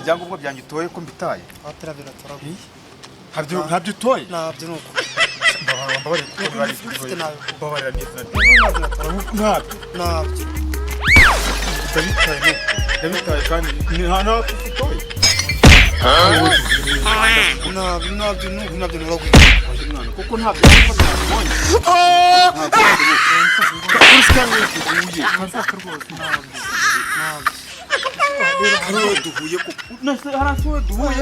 ibyangombwa byanjye utoye ko mbitaye atarabira tarabi ntabyo utoye nabyo nuko mbabarira neza nabyo ndabitaye kandi ntabyo utoye nabyo nuragwira kuko ntabyo nabonye duhuye ko harasowe duhuye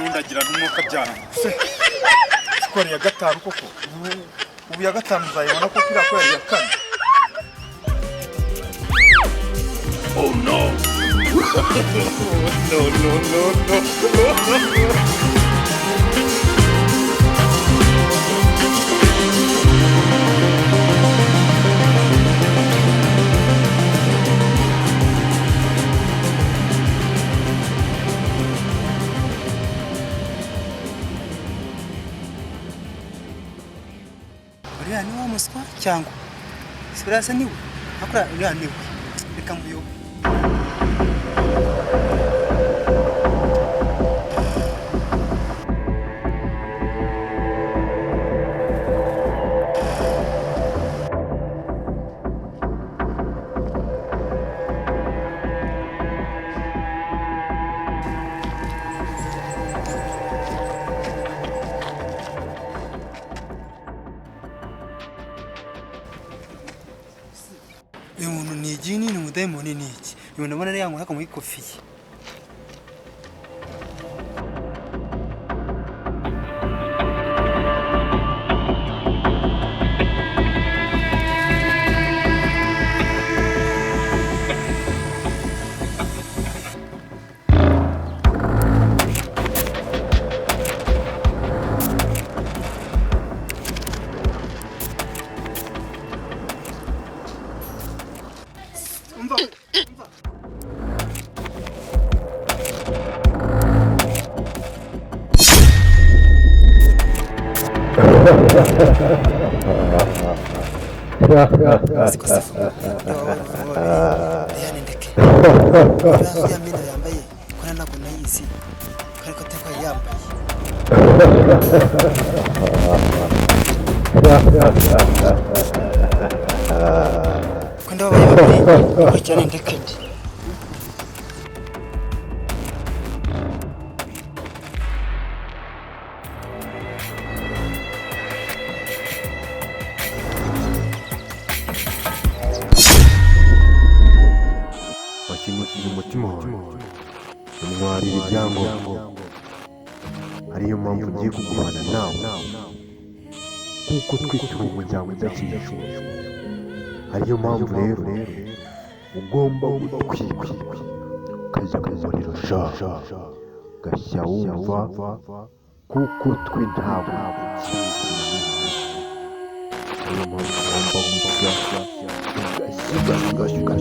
ndagira n'umwuka byana sikori ya gatanu koko ubu ya gatanu uzayibona ko kira ko yari ya kane. Oh no. No. uriya ni wa muswa cyangwa sibirasa niwe akora uriya niwe reka muyo umuntu ni igini ni umudayimoni ni iki ibona mbona ari yangu muri kofi umwarira ibyangombwa ariyo mpamvu ugiye kugumana nawe kuko twese turi umuryango udakijijwe ariyo mpamvu rero ugomba gutwika ukajya mu muriro gashya wumva kuko twe ntabwo ariyo mpamvu ugomba gusya ugashyiga